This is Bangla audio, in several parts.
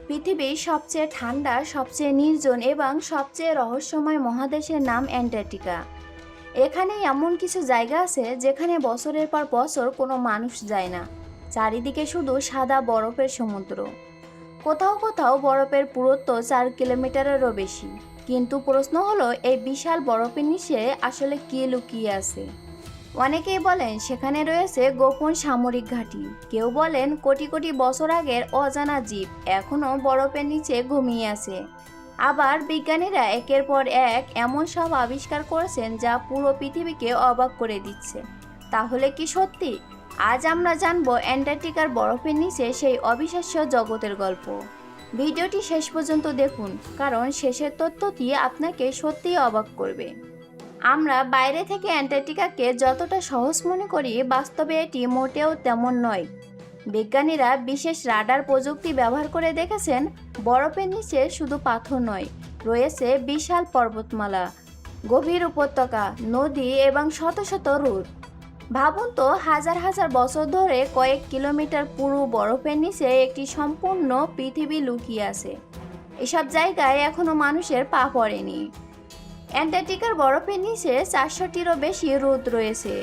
পৃথিবীর সবচেয়ে ঠান্ডা, সবচেয়ে নির্জন এবং সবচেয়ে রহস্যময় মহাদেশের নাম অ্যান্টার্কটিকা। এখানে এমন কিছু জায়গা আছে যেখানে বছরের পর বছর কোনো মানুষ যায় না। চারিদিকে শুধু সাদা বরফের সমুদ্র। কোথাও কোথাও বরফের পুরুত্ব 4 কিলোমিটারেরও বেশি। কিন্তু প্রশ্ন হলো, এই বিশাল বরফের নিচে আসলে কি লুকিয়ে আছে? অনেকেই বলেন সেখানে রয়েছে গোপন সামরিক ঘাঁটি, কেউ বলেন কোটি কোটি বছর আগের অজানা জীব এখনও বরফের নিচে ঘুমিয়ে আছে। আবার বিজ্ঞানীরা একের পর এক এমন সব আবিষ্কার করেছেন যা পুরো পৃথিবীকে অবাক করে দিচ্ছে। তাহলে কি সত্যি? আজ আমরা জানবো অ্যান্টার্কটিকার বরফের নিচে সেই অবিশ্বাস্য জগতের গল্প। ভিডিওটি শেষ পর্যন্ত দেখুন, কারণ শেষের তথ্যটি আপনাকে সত্যিই অবাক করবে। আমরা বাইরে থেকে অ্যান্টার্কটিকাকে যতটা সহজ মনে করি, বাস্তবে এটি মোটেও তেমন নয়। বিজ্ঞানীরা বিশেষ রাডার প্রযুক্তি ব্যবহার করে দেখেছেন বরফের নিচে শুধু পাথর নয়, রয়েছে বিশাল পর্বতমালা, গভীর উপত্যকা, নদী এবং শত শত হ্রদ। ভাবুন তো, হাজার হাজার বছর ধরে কয়েক কিলোমিটার পুরো বরফের নিচে একটি সম্পূর্ণ পৃথিবী লুকিয়ে আছে। এসব জায়গায় এখনো মানুষের পা পড়েনি। অ্যান্টার্কটিকার বরফের নিচে 400টিরও বেশি হ্রদ রয়েছে।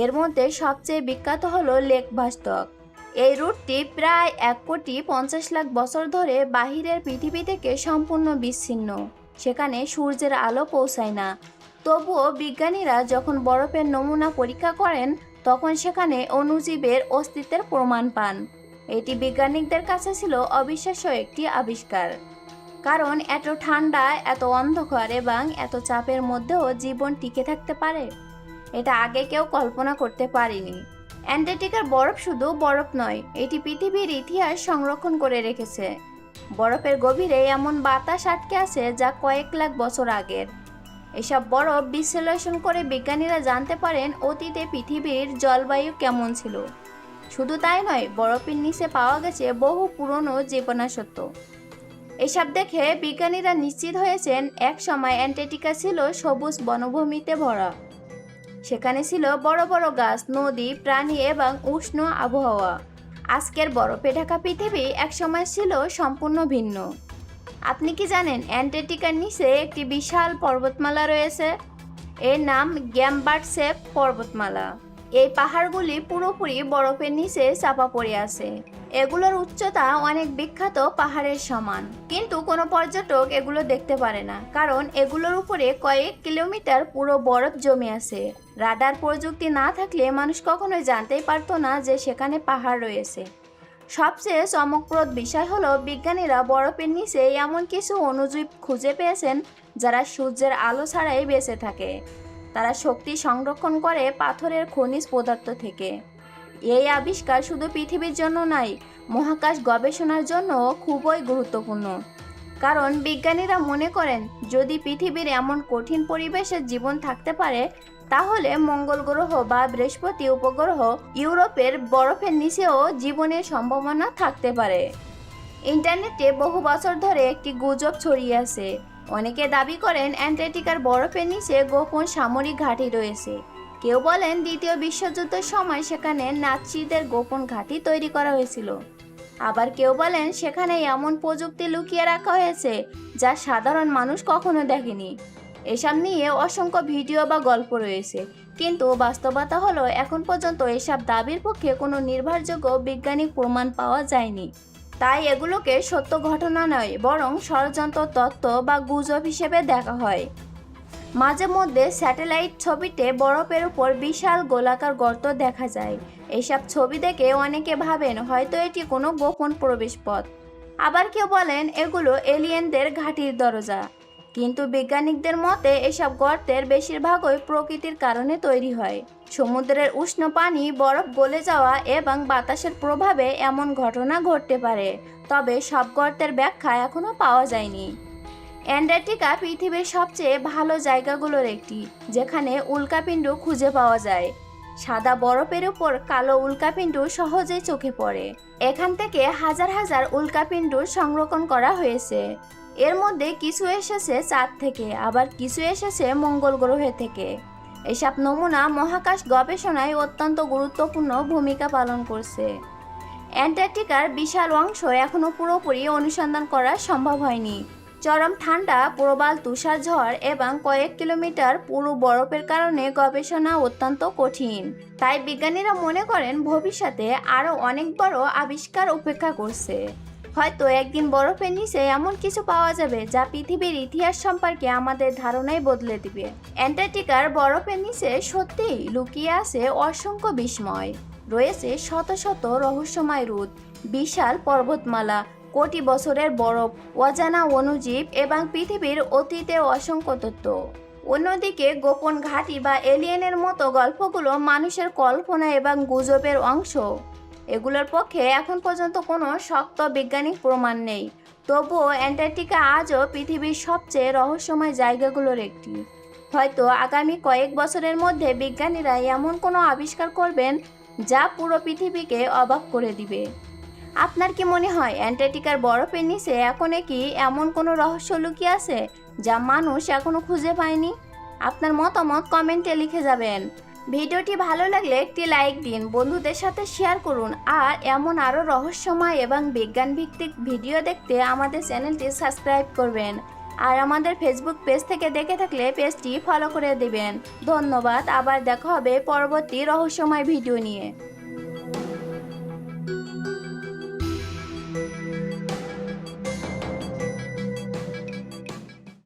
এর মধ্যে সবচেয়ে বিখ্যাত হলো লেক ভস্টক। এই হ্রদটি প্রায় 1,50,00,000 বছর ধরে বাহিরের পৃথিবী থেকে সম্পূর্ণ বিচ্ছিন্ন। সেখানে সূর্যের আলো পৌঁছায় না। তবুও বিজ্ঞানীরা যখন বরফের নমুনা পরীক্ষা করেন, তখন সেখানে অণুজীবের অস্তিত্বের প্রমাণ পান। এটি বিজ্ঞানীদের কাছে ছিল অবিশ্বাস্য একটি আবিষ্কার। কারণ এত ঠান্ডা, এত অন্ধকার এবং এত চাপের মধ্যেও জীবন টিকে থাকতে পারে, এটা আগে কেউ কল্পনা করতে পারেনি। অ্যান্টার্কটিকার বরফ শুধু বরফ নয়, এটি পৃথিবীর ইতিহাস সংরক্ষণ করে রেখেছে। বরফের গভীরে এমন বাতাস আটকে আছে যা কয়েক লাখ বছর আগের। এসব বরফ বিশ্লেষণ করে বিজ্ঞানীরা জানতে পারেন অতীতে পৃথিবীর জলবায়ু কেমন ছিল। শুধু তাই নয়, বরফের নিচে পাওয়া গেছে বহু পুরনো জীবনাসত্ত্ব। এসব দেখে বিজ্ঞানীরা নিশ্চিত হয়েছেন এক সময় অ্যান্টার্কটিকা ছিল সবুজ বনভূমিতে ভরা। সেখানে ছিল বড় বড় গাছ, নদী, প্রাণী এবং উষ্ণ আবহাওয়া। আজকের বরফে ঢাকা পৃথিবী একসময় ছিল সম্পূর্ণ ভিন্ন। আপনি কি জানেন অ্যান্টার্কটিকার নিচে একটি বিশাল পর্বতমালা রয়েছে? এর নাম গ্যাম্বার্টসেপ পর্বতমালা। এই পাহাড়গুলি পুরোপুরি বরফের নিচে চাপা পড়ে আছে। এগুলোর উচ্চতা অনেক বিখ্যাত পাহাড়ের সমান, কিন্তু কোনো পর্যটক এগুলো দেখতে পারে না, কারণ এগুলোর উপরে কয়েক কিলোমিটার পুরো বরফ জমে আছে। রাডার প্রযুক্তি না থাকলে মানুষ কখনোই জানতেই পারতো না যে সেখানে পাহাড় রয়েছে। সবচেয়ে চমকপ্রদ বিষয় হলো, বিজ্ঞানীরা বরফের নিচে এমন কিছু অণুজীব খুঁজে পেয়েছেন যারা সূর্যের আলো ছাড়াই বেঁচে থাকে। তারা শক্তি সংরক্ষণ করে পাথরের খনিজ পদার্থ থেকে। এই আবিষ্কার শুধু পৃথিবীর জন্য নয়, মহাকাশ গবেষণার জন্য খুবই গুরুত্বপূর্ণ। কারণ বিজ্ঞানীরা মনে করেন যদি পৃথিবীর এমন কঠিন পরিবেশে জীবন থাকতে পারে, তাহলে মঙ্গল গ্রহ বা বৃহস্পতি উপগ্রহ, ইউরোপের বরফের নিচেও জীবনের সম্ভাবনা থাকতে পারে। ইন্টারনেটে বহু বছর ধরে একটি গুজব ছড়িয়ে আছে। অনেকে দাবি করেন অ্যান্টার্কটিকার বরফের নিচে গোপন সামরিক ঘাঁটি রয়েছে। কেউ বলেন দ্বিতীয় বিশ্বযুদ্ধের সময় সেখানে নাৎসিদের গোপন ঘাঁটি তৈরি করা হয়েছিল। আবার কেউ বলেন সেখানে এমন প্রযুক্তি লুকিয়ে রাখা হয়েছে যা সাধারণ মানুষ কখনো দেখেনি। এসব নিয়ে অসংখ্য ভিডিও বা গল্প রয়েছে, কিন্তু বাস্তবতা হলো এখন পর্যন্ত এসব দাবির পক্ষে কোনো নির্ভরযোগ্য বৈজ্ঞানিক প্রমাণ পাওয়া যায়নি। তাই এগুলোকে সত্য ঘটনা নয়, বরং ষড়যন্ত্র, তত্ত্ব বা গুজব হিসেবে দেখা হয়। মাঝে মধ্যে স্যাটেলাইট ছবিতে বরফের উপর বিশাল গোলাকার গর্ত দেখা যায়। এইসব ছবি দেখে অনেকে ভাবেন হয়তো এটি কোনো গোপন প্রবেশপথ। আবার কেউ বলেন এগুলো এলিয়েনদের ঘাঁটির দরজা। কিন্তু বিজ্ঞানীদের মতে এসব গর্তের বেশিরভাগই প্রকৃতির কারণে তৈরি হয়। সমুদ্রের উষ্ণ পানি, বরফ গলে যাওয়া এবং বাতাসের প্রভাবে এমন ঘটনা ঘটতে পারে। তবে সব গর্তের ব্যাখ্যা এখনও পাওয়া যায়নি। অ্যান্টার্কটিকা পৃথিবীর সবচেয়ে ভালো জায়গাগুলোর একটি, যেখানে উল্কাপিণ্ড খুঁজে পাওয়া যায়। সাদা বরফের উপর কালো উল্কাপিণ্ড সহজেই চোখে পড়ে। এখান থেকে হাজার হাজার উল্কাপিণ্ড সংরক্ষণ করা হয়েছে। এর মধ্যে কিছু এসেছে চাঁদ থেকে, আবার কিছু এসেছে মঙ্গল গ্রহ থেকে। এসব নমুনা মহাকাশ গবেষণায় অত্যন্ত গুরুত্বপূর্ণ ভূমিকা পালন করছে। অ্যান্টার্কটিকার বিশাল অংশ এখনও পুরোপুরি অনুসন্ধান করা সম্ভব হয়নি। চরম ঠান্ডা, প্রবল তুষারঝড় এবং কয়েক কিলোমিটার পুরু বরফের কারণে গবেষণা অত্যন্ত কঠিন। তাই বিজ্ঞানীরা মনে করেন ভবিষ্যতে আরও অনেক বড় আবিষ্কার অপেক্ষা করছে। হয়তো একদিন বরফের নিচে এমন কিছু পাওয়া যাবে যা পৃথিবীর ইতিহাস সম্পর্কে আমাদের ধারণাই বদলে দিবে। অ্যান্টার্কটিকার বরফের নিচে সত্যিই লুকিয়ে আছে অসংখ্য বিস্ময়। রয়েছে শত শত রহস্যময় রুট, বিশাল পর্বতমালা, কোটি বছরের বরফ, অজানা অণুজীব এবং পৃথিবীর অতীতে অসংখ্য তথ্য। অন্যদিকে গোপন ঘাঁটি বা এলিয়েনের মতো গল্পগুলো মানুষের কল্পনা এবং গুজবের অংশ। এগুলোর পক্ষে এখন পর্যন্ত কোনো শক্ত বৈজ্ঞানিক প্রমাণ নেই। তবুও অ্যান্টার্কটিকা আজও পৃথিবীর সবচেয়ে রহস্যময় জায়গাগুলোর একটি। হয়তো আগামী কয়েক বছরের মধ্যে বিজ্ঞানীরা এমন কোনো আবিষ্কার করবেন যা পুরো পৃথিবীকে অবাক করে দিবে। আপনার কি মনে হয় অ্যান্টার্কটিকার বরফের নিচে এখনো কি এমন কোনো রহস্য লুকিয়ে আছে যা মানুষ এখনো খুঁজে পায়নি? আপনার মতামত কমেন্টে লিখে যাবেন। ভিডিওটি ভালো লাগলে একটি লাইক দিন, বন্ধুদের সাথে শেয়ার করুন আর এমন আরও রহস্যময় এবং বিজ্ঞান ভিত্তিক ভিডিও দেখতে আমাদের চ্যানেলটি সাবস্ক্রাইব করবেন। আর আমাদের ফেসবুক পেজ থেকে দেখে থাকলে পেজটি ফলো করে দেবেন। ধন্যবাদ। আবার দেখা হবে পরবর্তী রহস্যময় ভিডিও নিয়ে।